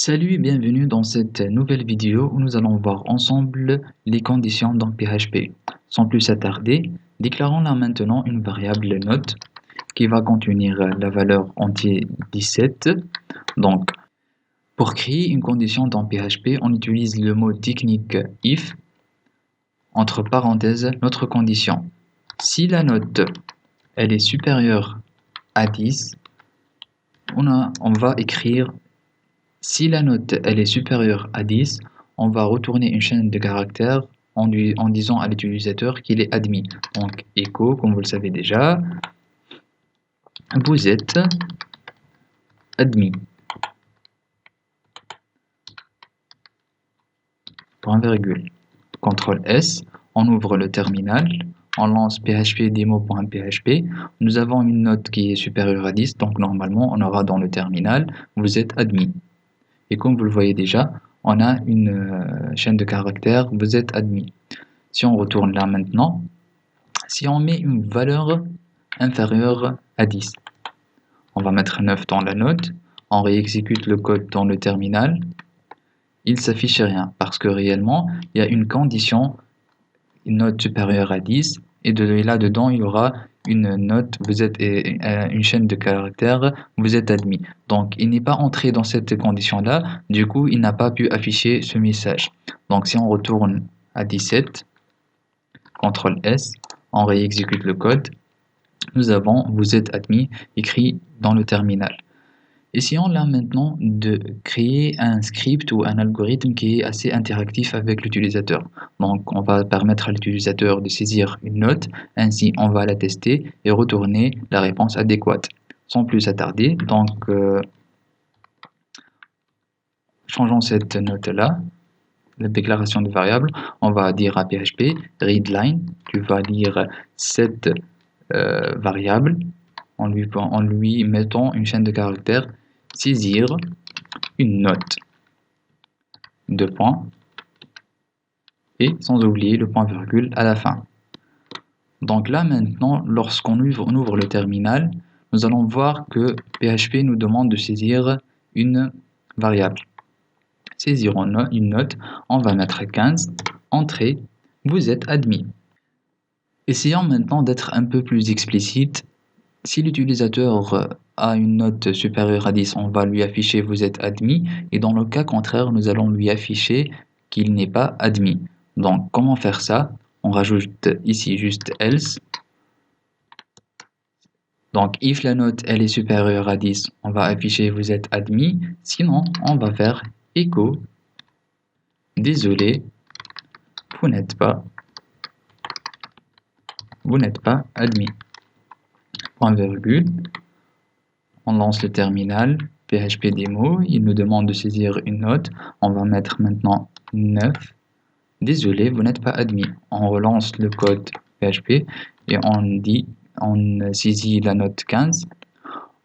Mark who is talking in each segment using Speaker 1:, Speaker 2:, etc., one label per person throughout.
Speaker 1: Salut et bienvenue dans cette nouvelle vidéo où nous allons voir ensemble les conditions dans PHP. Sans plus s'attarder, déclarons là maintenant une variable note qui va contenir la valeur entier 17. Donc, pour créer une condition dans PHP, on utilise le mot technique if, entre parenthèses, notre condition. Si la note elle est supérieure à 10, on va écrire. Si la note elle est supérieure à 10, on va retourner une chaîne de caractères en disant à l'utilisateur qu'il est admis. Donc echo, comme vous le savez déjà, vous êtes admis. Point virgule. CTRL S, on ouvre le terminal, on lance phpdemo.php. Nous avons une note qui est supérieure à 10, donc normalement on aura dans le terminal, vous êtes admis. Et comme vous le voyez déjà, on a une chaîne de caractères, vous êtes admis. Si on retourne là maintenant, si on met une valeur inférieure à 10, on va mettre 9 dans la note, on réexécute le code dans le terminal, il ne s'affiche rien parce que réellement, il y a une condition, une note supérieure à 10, et là-dedans, il y aura une note, vous êtes une chaîne de caractères, vous êtes admis. Donc, il n'est pas entré dans cette condition-là, du coup, il n'a pas pu afficher ce message. Donc, si on retourne à 17, CTRL S, on réexécute le code, nous avons vous êtes admis écrit dans le terminal. Essayons là maintenant de créer un script ou un algorithme qui est assez interactif avec l'utilisateur. Donc on va permettre à l'utilisateur de saisir une note, ainsi on va la tester et retourner la réponse adéquate. Sans plus attarder, donc changeons cette note-là, la déclaration de variable, on va dire à PHP, readline, tu vas lire cette variable en lui mettant une chaîne de caractères, saisir une note, deux points, et sans oublier le point virgule à la fin. Donc là maintenant, lorsqu'on ouvre le terminal, nous allons voir que PHP nous demande de saisir une variable. Saisir une note, on va mettre 15, entrée, vous êtes admis. Essayons maintenant d'être un peu plus explicite. Si l'utilisateur a une note supérieure à 10, on va lui afficher vous êtes admis, et dans le cas contraire, nous allons lui afficher qu'il n'est pas admis. Donc comment faire ça? On rajoute ici juste else. Donc if la note elle est supérieure à 10, on va afficher vous êtes admis, sinon on va faire echo désolé, vous n'êtes pas admis. Point virgule, on lance le terminal, PHP démo, il nous demande de saisir une note, on va mettre maintenant 9, désolé, vous n'êtes pas admis. On relance le code PHP et on saisit la note 15,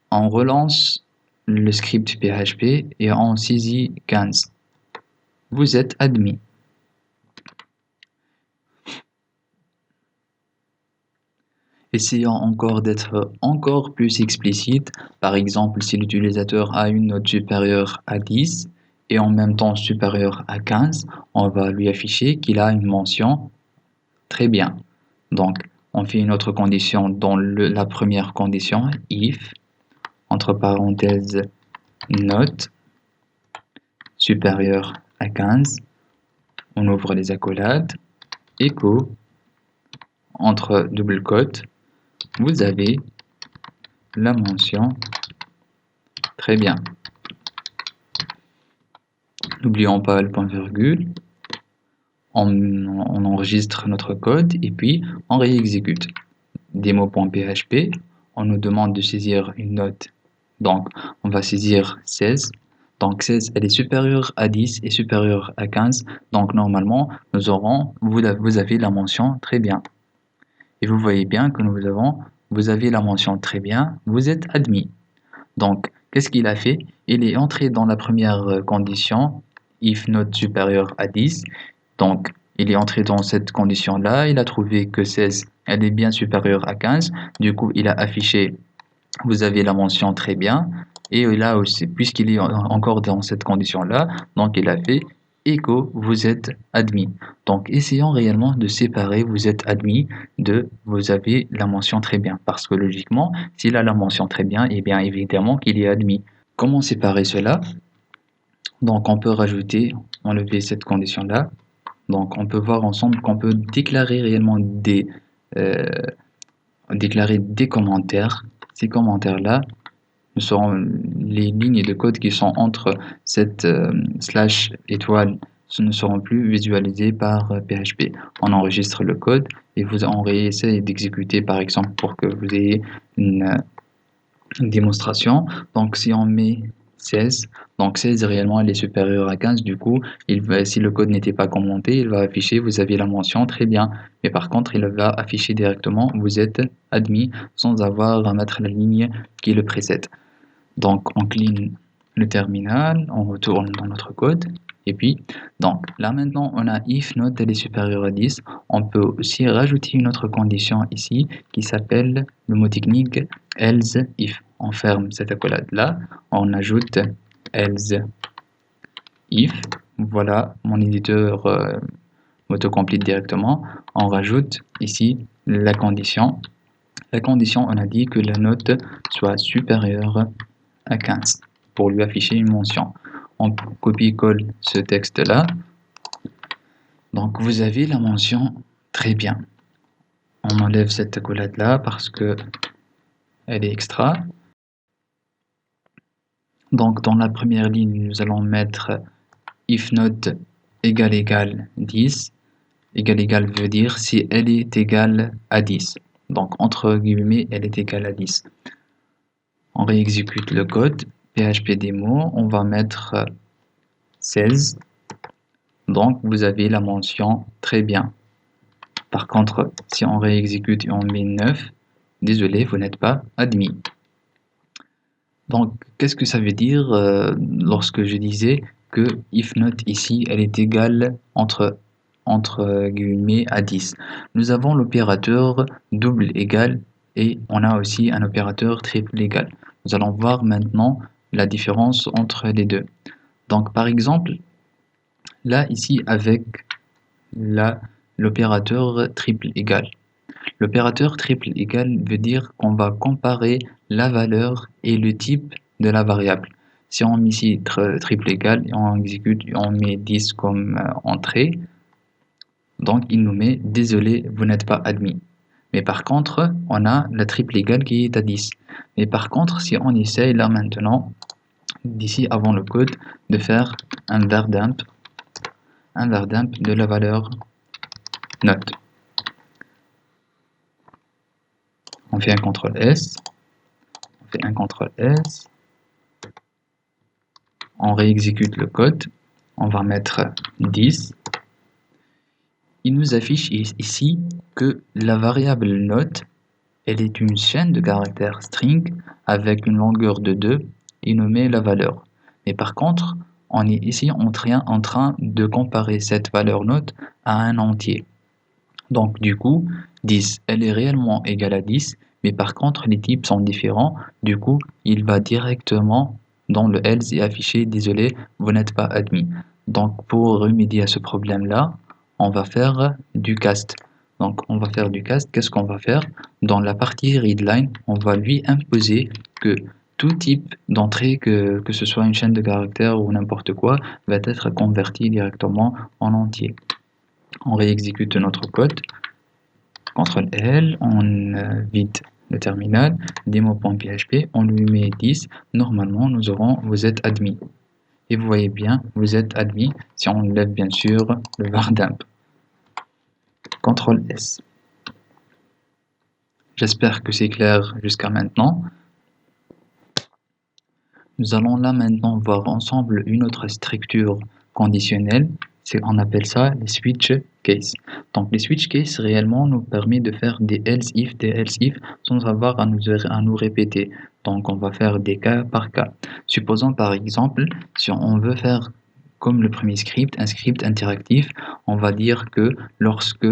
Speaker 1: on relance le script PHP et on saisit 15. Vous êtes admis. Essayons encore d'être encore plus explicite. Par exemple, si l'utilisateur a une note supérieure à 10 et en même temps supérieure à 15, on va lui afficher qu'il a une mention très bien. Donc, on fait une autre condition dans la première condition, if, entre parenthèses, note supérieure à 15, on ouvre les accolades, echo, entre double quotes, vous avez la mention très bien. N'oublions pas le point virgule, on enregistre notre code et puis on réexécute. Démo.php, on nous demande de saisir une note, donc on va saisir 16. Donc 16 elle est supérieure à 10 et supérieure à 15, donc normalement vous avez la mention très bien. Et vous voyez bien que vous avez la mention très bien, vous êtes admis. Donc, qu'est-ce qu'il a fait? Il est entré dans la première condition, if note supérieure à 10. Donc, il est entré dans cette condition-là, il a trouvé que 16, elle est bien supérieure à 15. Du coup, il a affiché, vous avez la mention très bien. Et là aussi, puisqu'il est encore dans cette condition-là, donc il a fait echo, vous êtes admis. Donc essayons réellement de séparer vous êtes admis de vous avez la mention très bien. Parce que logiquement, s'il a la mention très bien, et bien évidemment qu'il est admis. Comment séparer cela? Donc on peut rajouter, enlever cette condition-là. Donc on peut voir ensemble qu'on peut déclarer réellement euh, déclarer des commentaires. Ces commentaires-là seront les lignes de code qui sont entre cette slash étoile, ce ne seront plus visualisées par PHP. On enregistre le code et on réessaye d'exécuter par exemple pour que vous ayez une démonstration. Donc si on met 16, donc 16 réellement elle est supérieure à 15, du coup si le code n'était pas commenté, il va afficher vous avez la mention très bien, mais par contre il va afficher directement vous êtes admis sans avoir à mettre la ligne qui le précède. Donc on clean le terminal, on retourne dans notre code. Et puis, donc là maintenant on a if note elle est supérieure à 10. On peut aussi rajouter une autre condition ici qui s'appelle le mot technique else if. On ferme cette accolade là, on ajoute else if. Voilà, mon éditeur m'autocomplete directement. On rajoute ici la condition. La condition, on a dit que la note soit supérieure à 15 pour lui afficher une mention. On copie-colle ce texte-là. Donc vous avez la mention très bien. On enlève cette accolade-là parce que elle est extra. Donc dans la première ligne, nous allons mettre if note égale 10. Égal veut dire si elle est égale à 10. Donc entre guillemets, elle est égale à 10. On réexécute le code. PHP démo, on va mettre 16. Donc vous avez la mention très bien. Par contre, si on réexécute et on met 9, désolé, vous n'êtes pas admis. Donc, qu'est-ce que ça veut dire lorsque je disais que if note ici, elle est égale entre guillemets à 10. Nous avons l'opérateur double égal et on a aussi un opérateur triple égal. Nous allons voir maintenant la différence entre les deux. Donc, par exemple, là, ici, avec l'opérateur triple égal. L'opérateur triple égal veut dire qu'on va comparer la valeur et le type de la variable. Si on met ici triple égal et on exécute, on met 10 comme entrée, donc il nous met désolé, vous n'êtes pas admis. Mais par contre, on a la triple égale qui est à 10. Mais par contre, si on essaye là maintenant, d'ici avant le code, de faire un var dump de la valeur note. On fait un CTRL S, on réexécute le code, on va mettre 10. Il nous affiche ici que la variable note, elle est une chaîne de caractères string avec une longueur de 2 et nous met la valeur. Mais par contre, on est ici en train de comparer cette valeur note à un entier. Donc du coup, 10, elle est réellement égale à 10, mais par contre les types sont différents. Du coup, il va directement dans le else et afficher désolé, vous n'êtes pas admis. Donc pour remédier à ce problème-là, on va faire du cast. Donc on va faire du cast. Qu'est-ce qu'on va faire? Dans la partie readline, on va lui imposer que tout type d'entrée, que ce soit une chaîne de caractères ou n'importe quoi, va être converti directement en entier. On réexécute notre code. CTRL L, on vide le terminal, démo.php, on lui met 10. Normalement, nous aurons vous êtes admis. Et vous voyez bien, vous êtes admis si on lève bien sûr le var dump. CTRL S. J'espère que c'est clair jusqu'à maintenant. Nous allons là maintenant voir ensemble une autre structure conditionnelle. On appelle ça les switch case. Donc les switch case réellement nous permet de faire des else if sans avoir à nous répéter. Donc on va faire des cas par cas. Supposons par exemple si on veut faire comme le premier script, un script interactif, on va dire que lorsque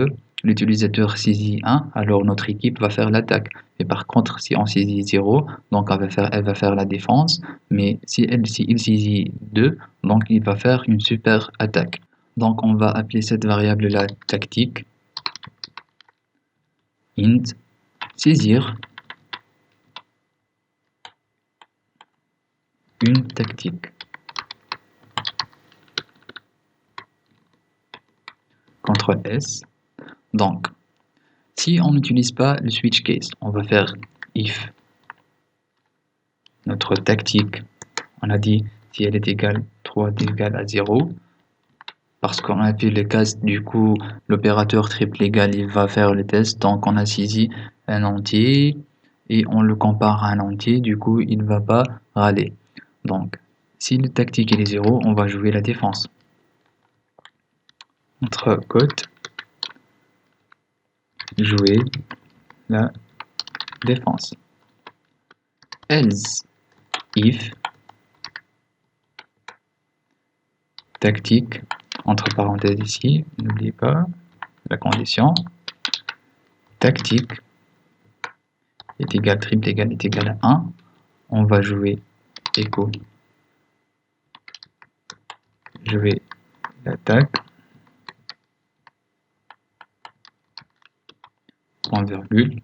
Speaker 1: l'utilisateur saisit 1, alors notre équipe va faire l'attaque. Et par contre, si on saisit 0, donc elle va faire la défense. Mais si il saisit 2, donc il va faire une super attaque. Donc on va appeler cette variable-là tactique. Int saisir une tactique. CTRL S. Donc, si on n'utilise pas le switch case, on va faire if notre tactique, on a dit si elle est égale 3 égale à 0, parce qu'on a fait le cas, du coup l'opérateur triple égal il va faire le test, donc on a saisi un entier et on le compare à un entier, du coup il ne va pas râler. Donc si le tactique est 0, on va jouer la défense. Entre côte, jouer la défense. Else if tactique, entre parenthèses ici, n'oubliez pas la condition, tactique est égal, triple égal est égal à 1, on va jouer écho, jouer l'attaque, point virgule,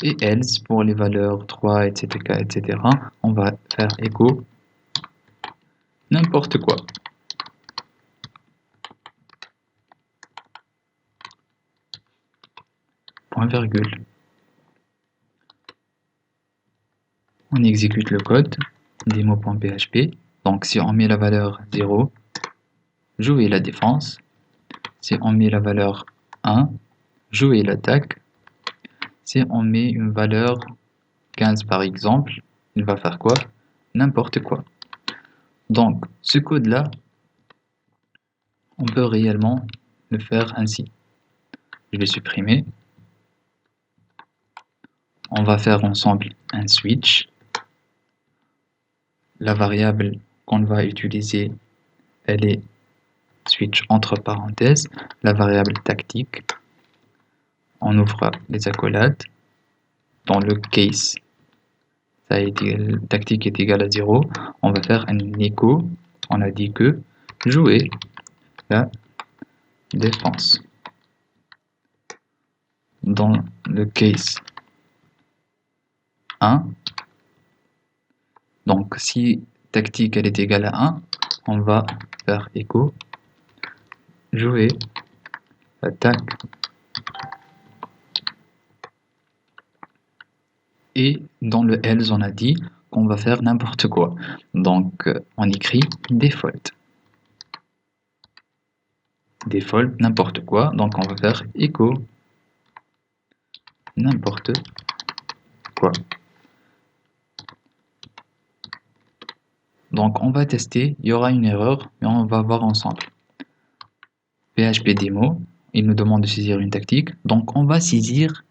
Speaker 1: et else pour les valeurs 3, etc., etc., on va faire écho n'importe quoi. Point virgule. On exécute le code, démo.php. Donc si on met la valeur 0, jouer la défense. Si on met la valeur 1, jouer l'attaque. Si on met une valeur 15 par exemple, il va faire quoi? N'importe quoi. Donc ce code-là, on peut réellement le faire ainsi. Je vais supprimer. On va faire ensemble un switch. La variable qu'on va utiliser, elle est switch entre parenthèses. La variable tactique, on ouvre les accolades. Dans le case, tactique est égal à 0. On va faire un écho. On a dit que jouer la défense. Dans le case 1, donc si tactique elle est égale à 1, on va faire écho jouer l'attaque. Et dans le else, on a dit qu'on va faire n'importe quoi. Donc on écrit default. Default, n'importe quoi. Donc on va faire écho n'importe quoi. Donc on va tester, il y aura une erreur, mais on va voir ensemble. PHP démo, il nous demande de saisir une tactique, donc on va saisir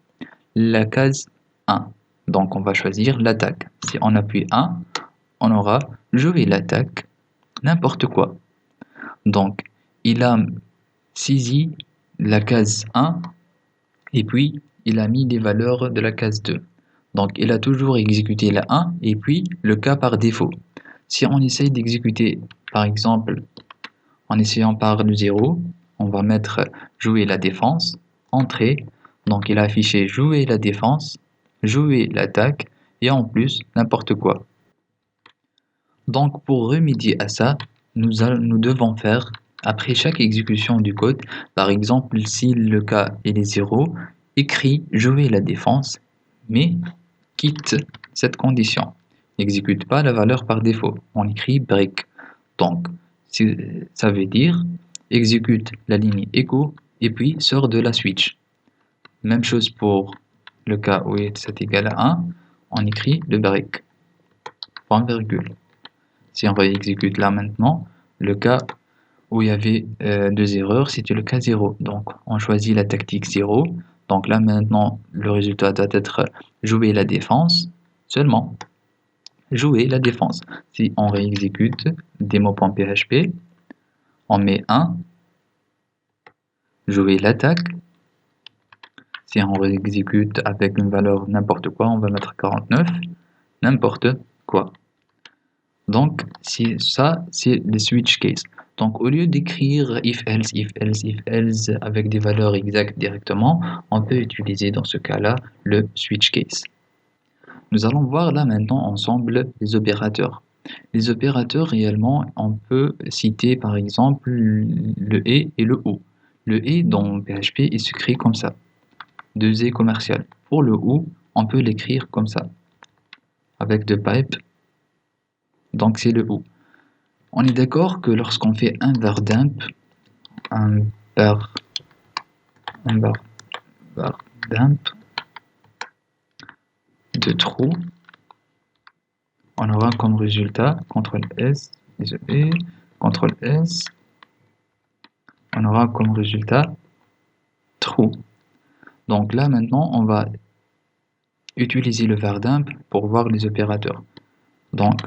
Speaker 1: la case 1. Donc on va choisir l'attaque. Si on appuie 1, on aura joué l'attaque, n'importe quoi. Donc il a saisi la case 1 et puis il a mis les valeurs de la case 2. Donc il a toujours exécuté la 1 et puis le cas par défaut. Si on essaye d'exécuter, par exemple, en essayant par le 0, on va mettre jouer la défense, entrée, donc il a affiché jouer la défense, jouer l'attaque, et en plus n'importe quoi. Donc pour remédier à ça, nous devons faire, après chaque exécution du code, par exemple si le cas est 0, écrit jouer la défense, mais quitte cette condition. N'exécute pas la valeur par défaut, on écrit break. Donc ça veut dire exécute la ligne echo et puis sort de la switch. Même chose pour le cas où c'est égal à 1, on écrit le break. Point virgule. Si on réexécute là maintenant, le cas où il y avait deux erreurs, c'était le cas 0. Donc on choisit la tactique 0. Donc là maintenant, le résultat doit être jouer la défense seulement. Jouer la défense. Si on réexécute démo.php, on met 1, jouer l'attaque, Si on exécute avec une valeur n'importe quoi, on va mettre 49, n'importe quoi. Donc, ça, c'est le switch case. Donc, au lieu d'écrire if else, if else, if else avec des valeurs exactes directement, on peut utiliser dans ce cas-là le switch case. Nous allons voir là maintenant ensemble les opérateurs. Les opérateurs, réellement, on peut citer par exemple le et le ou. Le et dans PHP est écrit comme ça, 2e commercial. Pour le ou, on peut l'écrire comme ça, avec deux pipes. Donc c'est le ou. On est d'accord que lorsqu'on fait un var dump, un var dump de true, on aura comme résultat CTRL-S, désolé, CTRL-S, on aura comme résultat true. Donc là maintenant on va utiliser le var dump pour voir les opérateurs. Donc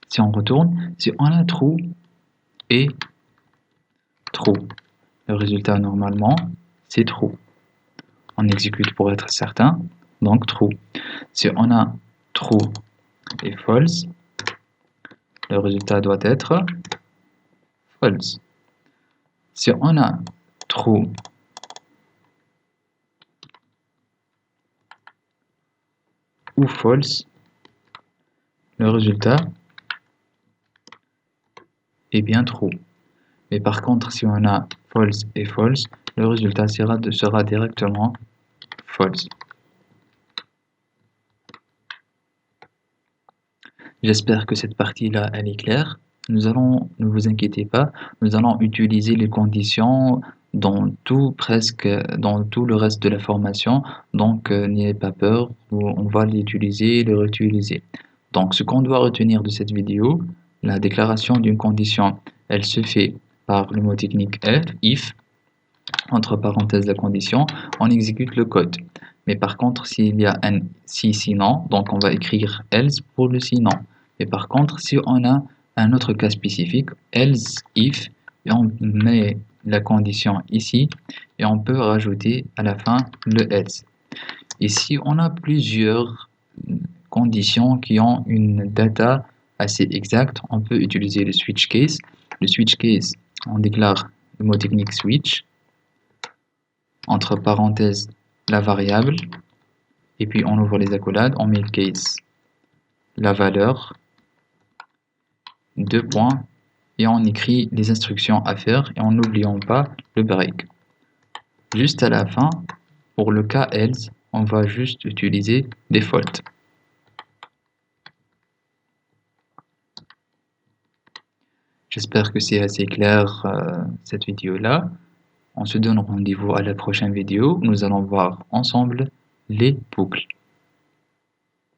Speaker 1: si on retourne, si on a true et true, le résultat normalement c'est true. On exécute pour être certain, donc true. Si on a true et false, le résultat doit être false. Si on a true ou false, le résultat est bien true. Mais par contre, si on a false et false, le résultat sera directement false. J'espère que cette partie-là, elle est claire. Ne vous inquiétez pas, nous allons utiliser les conditions presque dans tout le reste de la formation. Donc, n'ayez pas peur, on va l'utiliser et le réutiliser. Donc, ce qu'on doit retenir de cette vidéo, la déclaration d'une condition, elle se fait par le mot technique if, entre parenthèses la condition, on exécute le code. Mais par contre, s'il y a un si sinon, donc on va écrire else pour le sinon. Et par contre, si on a un autre cas spécifique, else if, et on met la condition ici, et on peut rajouter à la fin le else. Et si on a plusieurs conditions qui ont une data assez exacte, on peut utiliser le switch case. Le switch case, on déclare le mot technique switch, entre parenthèses la variable, et puis on ouvre les accolades, on met le case, la valeur, 2 points, et on écrit les instructions à faire, et en n'oubliant pas le break. Juste à la fin, pour le cas else, on va juste utiliser default. J'espère que c'est assez clair cette vidéo-là. On se donne rendez-vous à la prochaine vidéo. Nous allons voir ensemble les boucles.